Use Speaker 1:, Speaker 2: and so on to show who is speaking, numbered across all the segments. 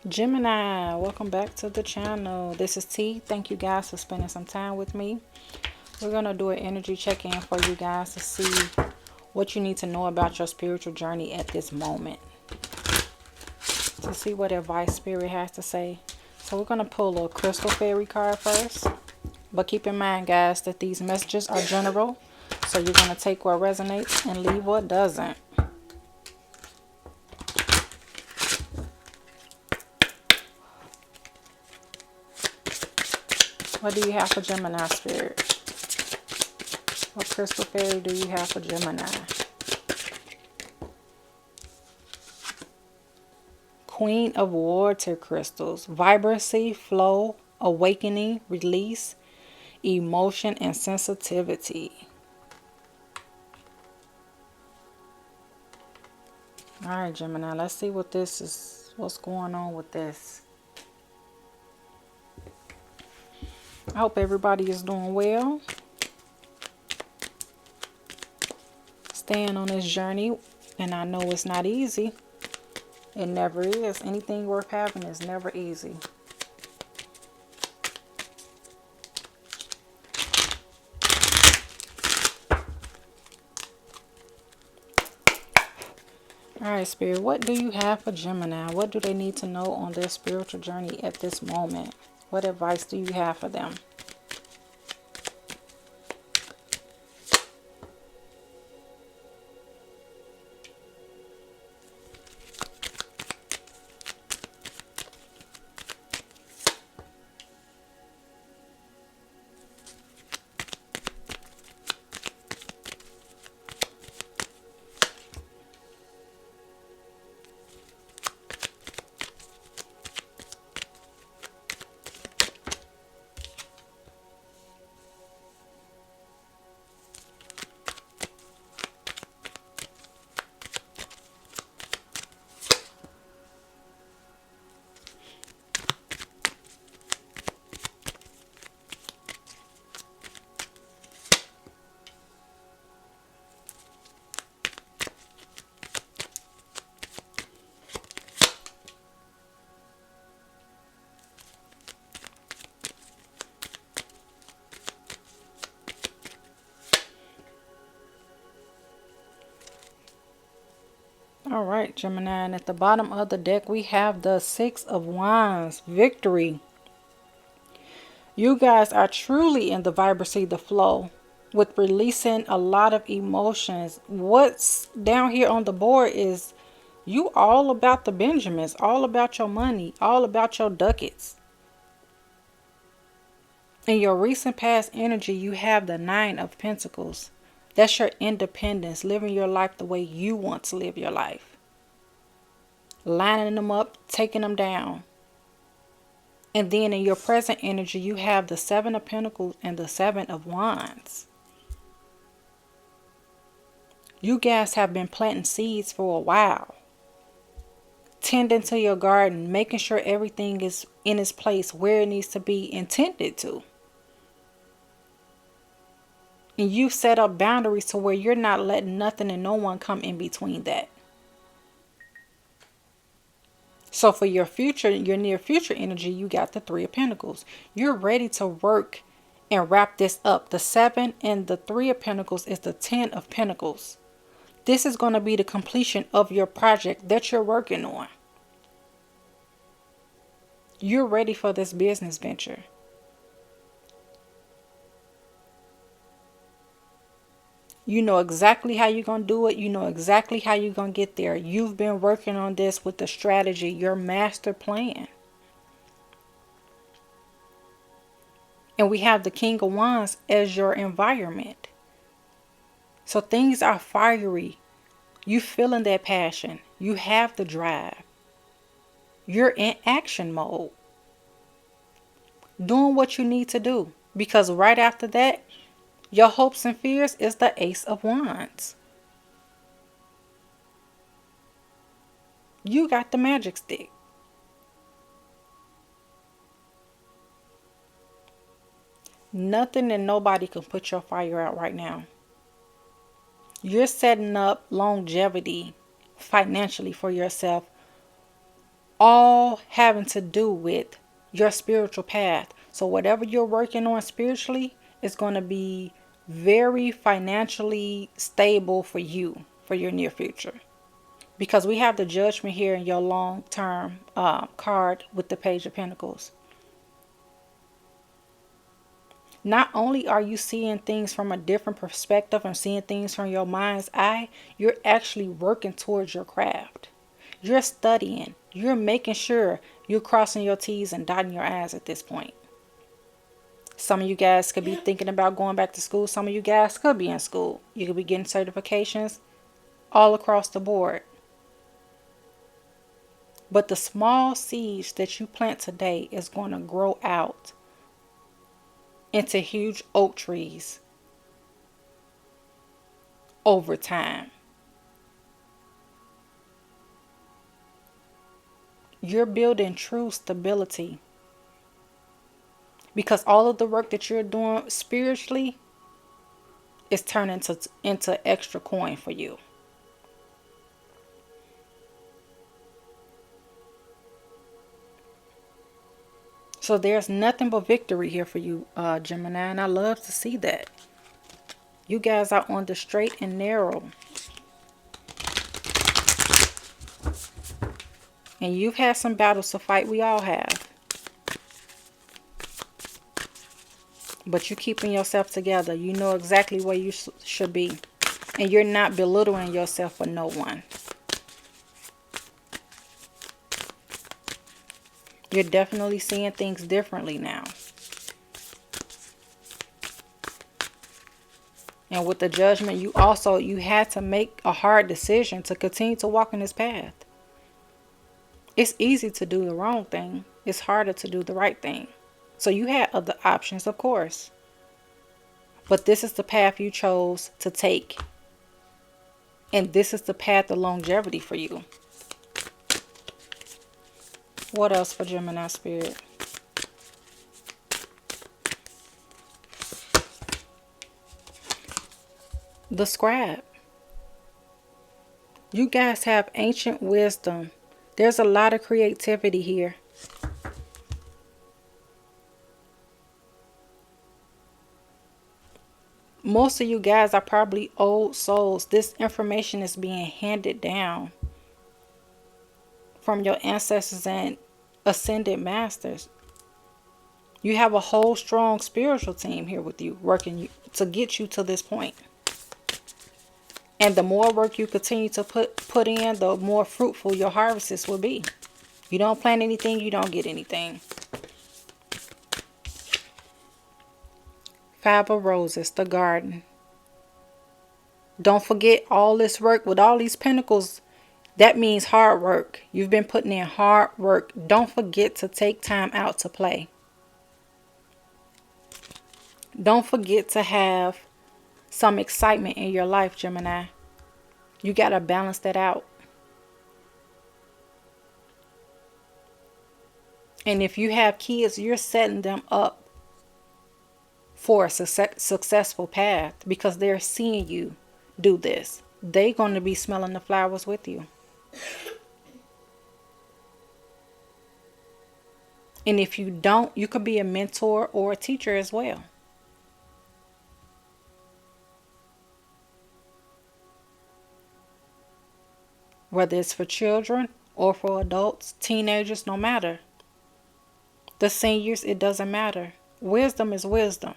Speaker 1: Gemini, welcome back to the channel. This is T. Thank you guys for spending some time with me. We're going to do an energy check-in for you guys to see what you need to know about your spiritual journey at this moment. To see what advice Spirit has to say. So we're going to pull a crystal fairy card first. But keep in mind, guys, that these messages are general. So you're going to take what resonates and leave what doesn't. What do you have for Gemini, Spirit? What crystal fairy do you have for Gemini? Queen of water crystals. Vibrancy, flow, awakening, release, emotion, and sensitivity. Alright, Gemini, let's see what this is. What's going on with this? I hope everybody is doing well. Staying on this journey. And I know it's not easy. It never is. Anything worth having is never easy. Alright, Spirit, what do you have for Gemini? What do they need to know on their spiritual journey at this moment? What advice do you have for them? All right, Gemini, and at the bottom of the deck, we have the Six of Wands, victory. You guys are truly in the vibrancy, the flow, with releasing a lot of emotions. What's down here on the board is you all about the Benjamins, all about your money, all about your ducats. In your recent past energy, you have the Nine of Pentacles. That's your independence, living your life the way you want to live your life. Lining them up, taking them down. And then in your present energy, you have the Seven of Pentacles and the Seven of Wands. You guys have been planting seeds for a while. Tending to your garden, making sure everything is in its place where it needs to be intended to. And you've set up boundaries to where you're not letting nothing and no one come in between that. So for your future, your near future energy, you got the Three of Pentacles. You're ready to work and wrap this up. The Seven and the Three of Pentacles is the Ten of Pentacles. This is going to be the completion of your project that you're working on. You're ready for this business venture. You know exactly how you're going to do it. You know exactly how you're going to get there. You've been working on this with the strategy, your master plan. And we have the King of Wands as your environment. So things are fiery. You feeling that passion. You have the drive. You're in action mode. Doing what you need to do. Because right after that, your hopes and fears is the Ace of Wands. You got the magic stick. Nothing and nobody can put your fire out right now. You're setting up longevity financially for yourself all having to do with your spiritual path. So whatever you're working on spiritually is going to be very financially stable for you for your near future. Because we have the Judgment here in your long-term card with the Page of Pentacles. Not only are you seeing things from a different perspective and seeing things from your mind's eye, you're actually working towards your craft. You're studying. You're making sure you're crossing your T's and dotting your I's at this point. Some of you guys could be thinking about going back to school. Some of you guys could be in school. You could be getting certifications all across the board. But the small seeds that you plant today is going to grow out into huge oak trees over time. You're building true stability. Because all of the work that you're doing spiritually is turning into extra coin for you. So there's nothing but victory here for you, Gemini, and I love to see that. You guys are on the straight and narrow. And you've had some battles to fight. We all have. But you're keeping yourself together. You know exactly where you should be. And you're not belittling yourself for no one. You're definitely seeing things differently now. And with the Judgment, you had to make a hard decision to continue to walk in this path. It's easy to do the wrong thing. It's harder to do the right thing. So you had other options, of course. But this is the path you chose to take. And this is the path of longevity for you. What else for Gemini Spirit? The Scribe. You guys have ancient wisdom. There's a lot of creativity here. Most of you guys are probably old souls. This information is being handed down from your ancestors and ascended masters. You have a whole strong spiritual team here with you, working to get you to this point. And the more work you continue to put in, the more fruitful your harvests will be. You don't plant anything, you don't get anything. 5 of Roses, the garden. Don't forget all this work with all these pentacles. That means hard work. You've been putting in hard work. Don't forget to take time out to play. Don't forget to have some excitement in your life, Gemini. You got to balance that out. And if you have kids, you're setting them up for a successful path because they're seeing you do this. They're going to be smelling the flowers with you. And if you don't, you could be a mentor or a teacher as well. Whether it's for children or for adults, teenagers, no matter. The seniors, it doesn't matter. Wisdom is wisdom.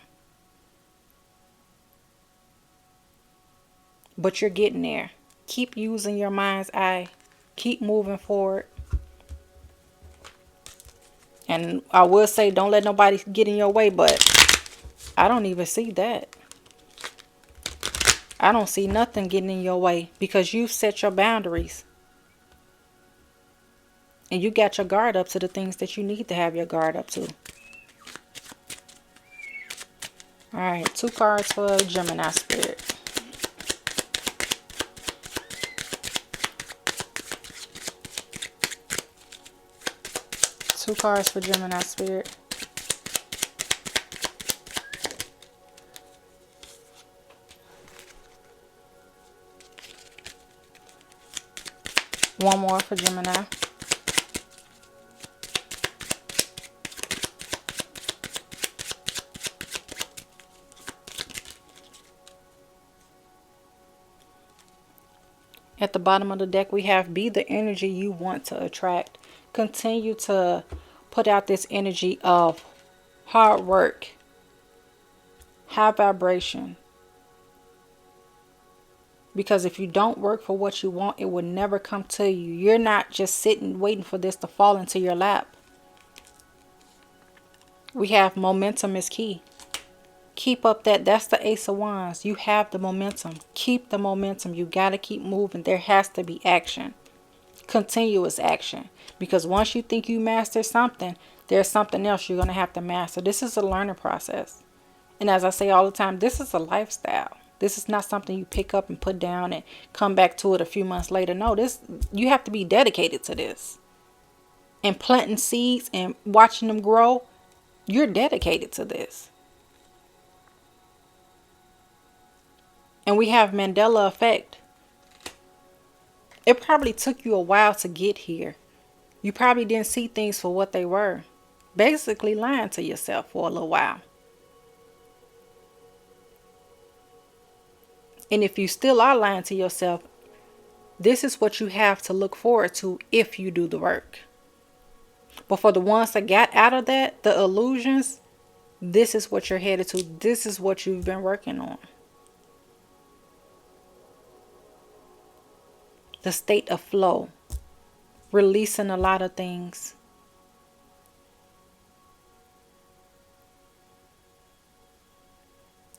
Speaker 1: But you're getting there. Keep using your mind's eye. Keep moving forward. And I will say, don't let nobody get in your way, but I don't even see that. I don't see nothing getting in your way because you've set your boundaries. And you got your guard up to the things that you need to have your guard up to. Alright, 2 cards for Gemini Spirit. Two cards for Gemini Spirit. One more for Gemini. At the bottom of the deck, we have be the energy you want to attract. Continue to put out this energy of hard work, high vibration. Because if you don't work for what you want, it will never come to you. You're not just sitting waiting for this to fall into your lap. We have momentum is key. Keep up that's the Ace of Wands. You have the momentum. Keep the momentum. You got to keep moving. There has to be action. Continuous action. Because once you think you master something, there's something else you're going to have to master. This is a learning process. And as I say all the time, this is a lifestyle. This is not something you pick up and put down and come back to it a few months later. No, you have to be dedicated to this. And planting seeds and watching them grow, you're dedicated to this. And we have Mandela effect. It probably took you a while to get here. You probably didn't see things for what they were. Basically lying to yourself for a little while. And if you still are lying to yourself, this is what you have to look forward to if you do the work. But for the ones that got out of that, the illusions, this is what you're headed to. This is what you've been working on. The state of flow. Releasing a lot of things.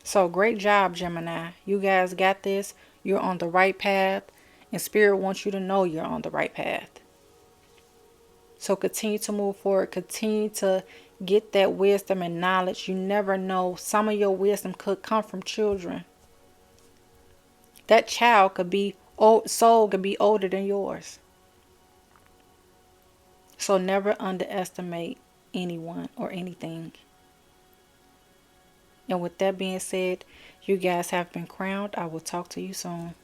Speaker 1: So great job, Gemini. You guys got this. You're on the right path. And Spirit wants you to know you're on the right path. So continue to move forward. Continue to get that wisdom and knowledge. You never know. Some of your wisdom could come from children. That child could be soul could be older than yours. So never underestimate anyone or anything. And with that being said, you guys have been crowned. I will talk to you soon.